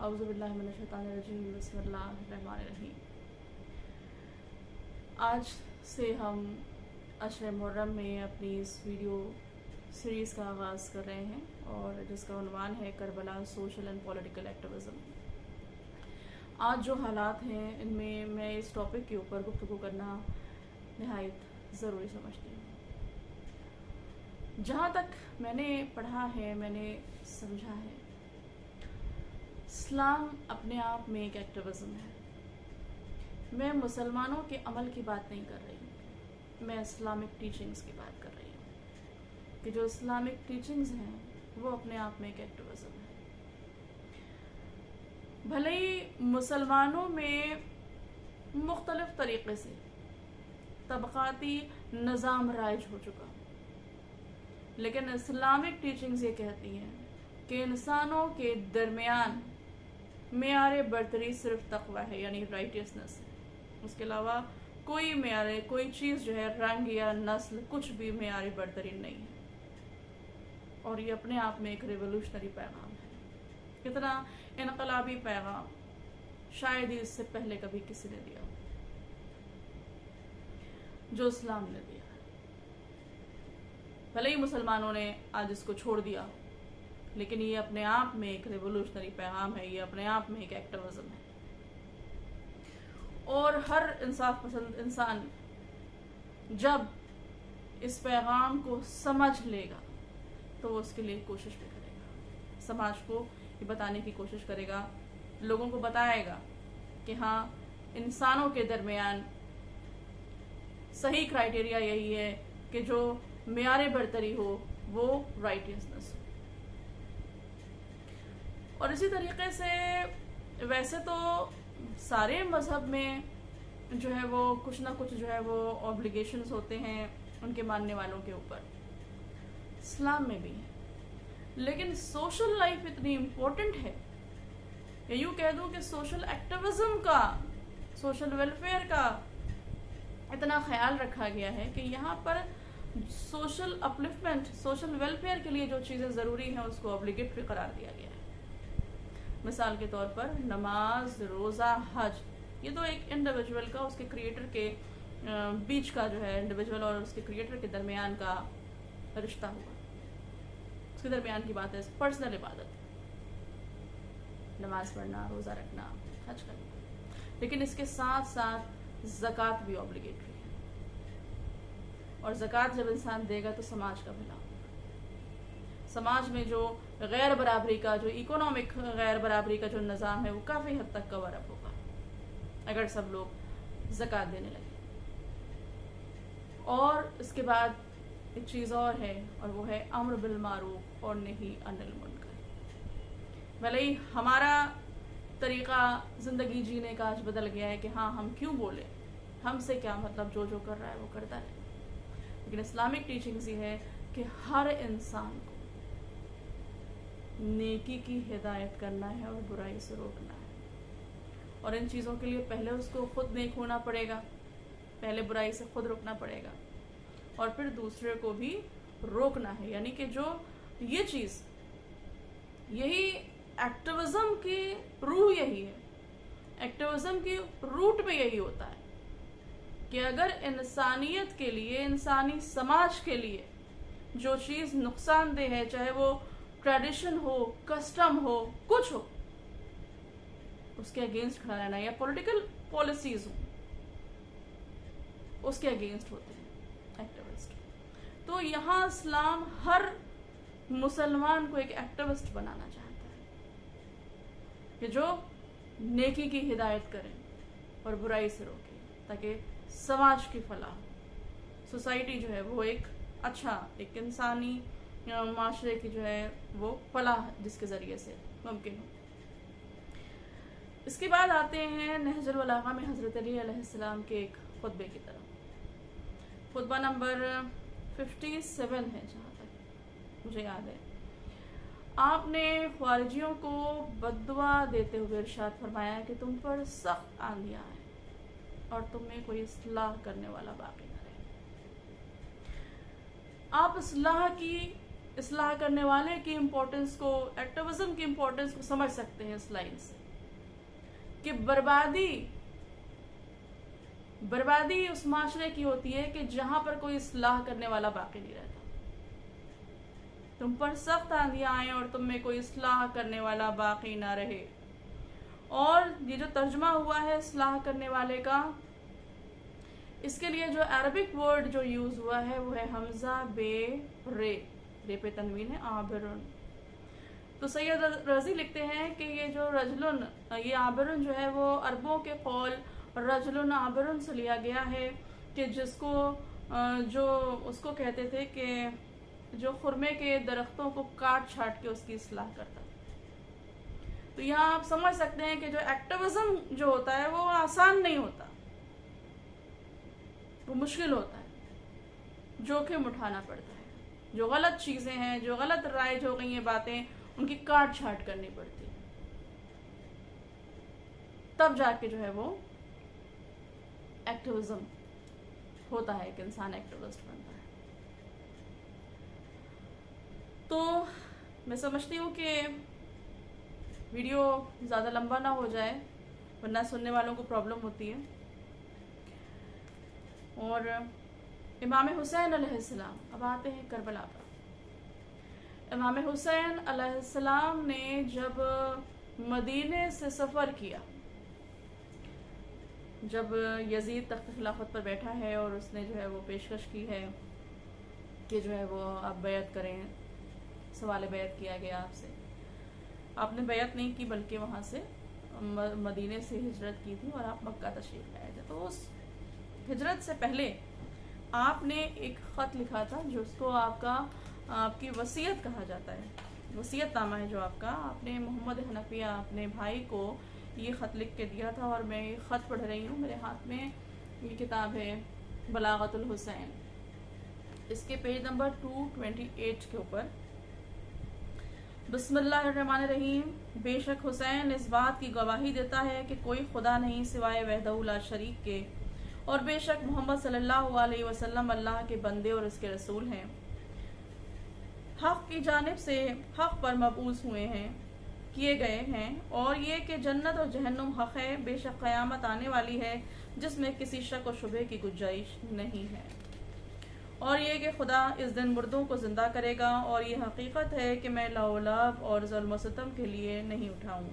औज़ुबिल्लाहि मिनश्शैतानिर्रजीम बिस्मिल्लाहिर्रहमानिर्रहीम। आज से हम अशर मुहर्रम में अपनी इस वीडियो सीरीज़ का आगाज़ कर रहे हैं और जिसका उन्वान है Karbala social and political activism. आज जो हालात हैं इनमें मैं इस टॉपिक के ऊपर गुफ्तगू करना नहायत ज़रूरी समझती हूँ। जहाँ तक मैंने पढ़ा है, मैंने समझा है, इस्लाम अपने आप में एक एक्टिविज़म है। मैं मुसलमानों के अमल की बात नहीं कर रही हूँ, मैं इस्लामिक टीचिंग्स की बात कर रही हूँ कि जो इस्लामिक टीचिंग्स हैं वो अपने आप में एक एक्टिविज़म है। भले ही मुसलमानों में मुख्तलिफ तरीक़े से तबक़ाती निज़ाम राइज हो चुका, लेकिन इस्लामिक टीचिंग्स ये कहती हैं कि इंसानों के दरमियान मेयार बरतरी सिर्फ तक़वा है, यानी राइटियसनेस है। उसके अलावा कोई मेयार, कोई चीज़ जो है रंग या नस्ल, कुछ भी मेयार बरतरी नहीं है। और ये अपने आप में एक रेवोल्यूशनरी पैगाम है। कितना इनकलाबी पैगाम शायद ही इससे पहले कभी किसी ने दिया जो इस्लाम ने दिया। भले ही मुसलमानों ने आज इसको छोड़ दिया, लेकिन ये अपने आप में एक रेवोल्यूशनरी पैगाम है, ये अपने आप में एक एक्टिविज़म है। और हर इंसाफ पसंद इंसान जब इस पैगाम को समझ लेगा तो वो उसके लिए कोशिश भी करेगा, समाज को ये बताने की कोशिश करेगा, लोगों को बताएगा कि हाँ, इंसानों के दरमियान सही क्राइटेरिया यही है कि जो मेयार बरतरी हो वो राइटियसनेस हो। और इसी तरीके से वैसे तो सारे मज़हब में जो है वो कुछ ना कुछ जो है वो ऑब्लिगेशंस होते हैं उनके मानने वालों के ऊपर, इस्लाम में भी है। लेकिन सोशल लाइफ इतनी इम्पोर्टेंट है, या यूँ कह दूँ कि सोशल एक्टिविज़म का, सोशल वेलफेयर का इतना ख्याल रखा गया है कि यहाँ पर सोशल अपलिफ्टमेंट, सोशल वेलफेयर के लिए जो चीज़ें ज़रूरी हैं उसको ऑब्लिगेटरी करार दिया गया है। मिसाल के तौर पर नमाज, रोज़ा, हज, ये तो एक इंडिविजुअल का, उसके क्रिएटर के बीच का जो है, इंडिविजुअल और उसके क्रिएटर के दरमियान का रिश्ता हुआ, उसके दरमियान की बात है, पर्सनल इबादत, नमाज पढ़ना, रोज़ा रखना, हज करना। लेकिन इसके साथ साथ ज़कात भी ऑब्लिगेटरी है, और ज़कात जब इंसान देगा तो समाज का भला होगा। समाज में जो गैर बराबरी का, जो इकोनॉमिक गैर बराबरी का जो निज़ाम है वो काफ़ी हद तक कवर अप होगा अगर सब लोग ज़कात देने लगे। और इसके बाद एक चीज़ और है, और वो है अम्र बिल मारूफ और नही अनिल मुनकर। भले ही हमारा तरीक़ा ज़िंदगी जीने का आज बदल गया है कि हाँ, हम क्यों बोले, हमसे क्या मतलब, जो जो कर रहा है वो करता रहे, लेकिन इस्लामिक टीचिंग्स ये है कि हर इंसान को नेकी की हिदायत करना है और बुराई से रोकना है। और इन चीज़ों के लिए पहले उसको खुद नेक होना पड़ेगा, पहले बुराई से खुद रोकना पड़ेगा, और फिर दूसरे को भी रोकना है। यानी कि जो ये चीज़, यही एक्टिविज़म की रूह यही है, एक्टिविज़म की रूट में यही होता है कि अगर इंसानियत के लिए, इंसानी समाज के लिए जो चीज़ नुकसानदेह है, चाहे वो ट्रेडिशन हो, कस्टम हो, कुछ हो, उसके अगेंस्ट खड़ा रहना, या पॉलिटिकल पॉलिसीज हो, उसके अगेंस्ट होते हैं एक्टिविस्ट। तो यहाँ इस्लाम हर मुसलमान को एक एक्टिविस्ट बनाना चाहता है कि जो नेकी की हिदायत करें और बुराई से रोके, ताकि समाज की फलाह, सोसाइटी जो है वो एक अच्छा, एक इंसानी माशरे की जो है वो फलाह जिसके ज़रिए से मुमकिन हो। इसके बाद आते हैं नहजुल बलागा में हज़रत अली अलैहिस्सलाम के एक खुतबे की तरफ। खुतबा नंबर 57 है जहाँ तक मुझे याद है। आपने ख्वारिजियों को बद्दुआ देते हुए इरशाद फरमाया कि तुम पर सख्त आंधियाँ आए और तुम में कोई इस्लाह करने वाला बाकी न रहे। आप इस्लाह की इस्लाह करने वाले की इम्पोर्टेंस को, एक्टिविज्म की इम्पोर्टेंस को समझ सकते हैं इस लाइन से कि बर्बादी उस माशरे की होती है कि जहां पर कोई इस्लाह करने वाला बाकी नहीं रहता। तुम पर सख्त आंधियां आए और तुम में कोई इस्लाह करने वाला बाकी ना रहे। और ये जो तर्जमा हुआ है इस्लाह करने वाले का, इसके लिए जो अरबिक वर्ड जो यूज हुआ है वो है हमजा बे रे पे तनवीन है आबरुन। तो सैयद रजी लिखते हैं कि ये जो रजलुन, ये आबरुन जो है वो अरबों के कौल रजलुन आबरुन से लिया गया है कि जिसको जो उसको कहते थे कि जो खुरमे के दरख्तों को काट छाट के उसकी इस्लाह करता। तो यहाँ आप समझ सकते हैं कि जो एक्टिविज्म जो होता है वो आसान नहीं होता, वो मुश्किल होता है, जोखिम उठाना पड़ता है। जो गलत चीजें हैं, जो गलत राइज हो गई हैं बातें, उनकी काट छाट करनी पड़ती है, तब जाके जो है वो एक्टिविज्म होता है, एक इंसान एक्टिविस्ट बनता है। तो मैं समझती हूँ कि वीडियो ज़्यादा लंबा ना हो जाए, वरना सुनने वालों को प्रॉब्लम होती है। और इमाम हुसैन अलैहिस्सलाम, अब आते हैं करबला पर। इमाम हुसैन अलैहिस्सलाम ने जब मदीने से सफ़र किया, जब यजीद तख्त खिलाफत पर बैठा है और उसने जो है वो पेशकश की है कि जो है वो आप बैत करें, सवाल बैत किया गया आपसे, आपने बैत नहीं की बल्कि वहाँ से मदीने से हिजरत की थी और आप मक्का तशरीफ लाए थे। तो उस हिजरत से पहले आपने एक ख़त लिखा था जिसको आपकी वसीयत कहा जाता है, वसीयतनामा है जो आपने मोहम्मद हनफिया अपने भाई को ये ख़त लिख के दिया था। और मैं ये ख़त पढ़ रही हूँ, मेरे हाथ में ये किताब है बलागतुल हुसैन, इसके पेज नंबर 228 के ऊपर। बिस्मिल्लाहिर्रहमानिर्रहीम। बेशक हुसैन इस बात की गवाही देता है कि कोई खुदा नहीं सिवाय वहदहु ला शरीक के, और बेशक मोहम्मद सल्लल्लाहु अलैहि वसल्लम अल्लाह के बंदे और उसके रसूल हैं, हक़ की जानिब से हक़ पर मबऊस हुए हैं, किए गए हैं। और ये कि जन्नत और जहन्नुम हक़ है, बेशक क़यामत आने वाली है जिसमें किसी शक और शुबे की गुंजाइश नहीं है। और ये कि खुदा इस दिन मुर्दों को ज़िंदा करेगा, और ये हकीकत है कि मैं लाओलाब और ज़ुल्म सितम के लिए नहीं उठाऊँ,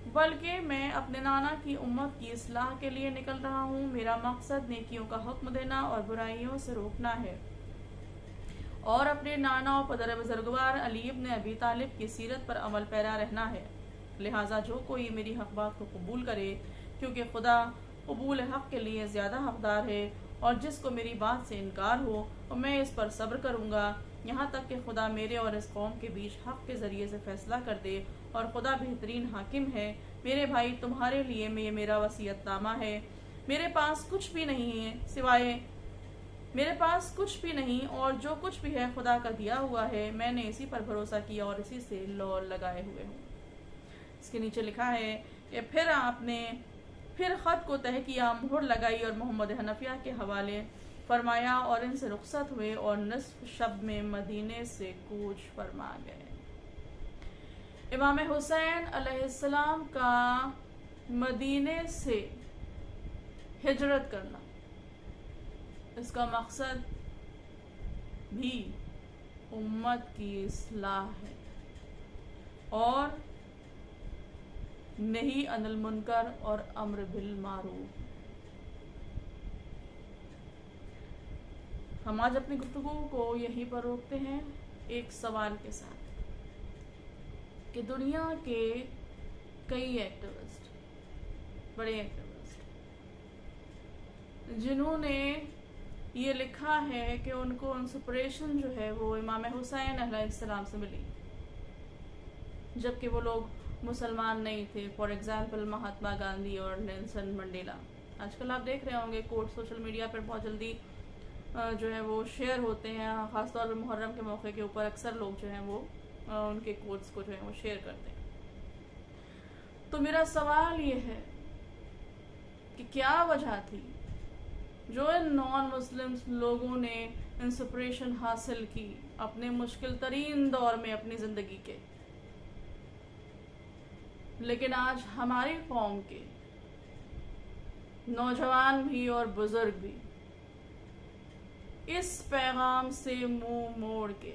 बल्कि मैं अपने नाना की उम्मत की इस्लाह के लिए निकल रहा हूँ। मेरा मकसद नेकियों का हुक्म देना और बुराइयों से रोकना है, और अपने नाना और पदर बुजुर्गवार अली इब्न अबी तालिब की सीरत पर अमल पैरा रहना है। लिहाजा जो कोई मेरी हक बात को कबूल करे, क्योंकि खुदा कबूल हक़ के लिए ज़्यादा हकदार है, और जिसको मेरी बात से इनकार हो और मैं इस पर सब्र करूँगा यहाँ तक कि खुदा मेरे और इस कौम के बीच हक़ के ज़रिए से फ़ैसला कर दे, और खुदा बेहतरीन हाकिम है। मेरे भाई, तुम्हारे लिए ये मेरा वसीयतनामा है। मेरे पास कुछ भी नहीं है सिवाय, मेरे पास कुछ भी नहीं, और जो कुछ भी है खुदा का दिया हुआ है। मैंने इसी पर भरोसा किया और इसी से लौ लगाए हुए हूँ। इसके नीचे लिखा है कि फिर आपने फिर ख़त को तह किया, मोहर लगाई और मोहम्मद हनफिया के हवाले फरमाया, और इनसे रुखसत हुए और निस्फ शब में मदीने से कूच फरमा गए। इमाम हुसैन अलैहिस्सलाम का मदीने से हिजरत करना, इसका मकसद भी उम्मत की इस्लाह है और नहीं अनिल मुनकर और अम्र बिल मारूफ। हम आज अपनी गुफ्तगू को यहीं पर रोकते हैं एक सवाल के साथ कि दुनिया के कई एक्टिविस्ट, बड़े एक्टिविस्ट, जिन्होंने ये लिखा है कि उनको इंस्पिरेशन जो है वो इमाम हुसैन अलैहिस्सलाम से मिली, जबकि वो लोग मुसलमान नहीं थे। फॉर एग्जाम्पल महात्मा गांधी और नेल्सन मंडेला। आजकल आप देख रहे होंगे कोट सोशल मीडिया पर बहुत जल्दी जो है वो शेयर होते हैं, ख़ासतौर पर मुहर्रम के मौके के ऊपर अक्सर लोग जो हैं वो उनके कोट्स को जो है वो शेयर करते हैं। तो मेरा सवाल ये है कि क्या वजह थी जो इन नॉन मुस्लिम्स लोगों ने इंस्पिरेशन हासिल की अपने मुश्किल तरीन दौर में अपनी जिंदगी के, लेकिन आज हमारी कौम के नौजवान भी और बुजुर्ग भी इस पैगाम से मुंह मोड़ के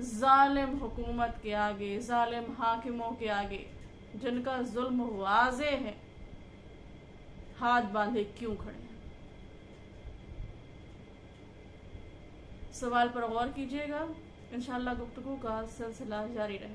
जालिम हुकूमत के आगे, जालिम हाकिमों के आगे जिनका जुल्म वाज़े है, हाथ बांधे क्यों खड़े हैं? सवाल पर गौर कीजिएगा। इंशाअल्लाह गुफ्तगू का सिलसिला जारी रहे।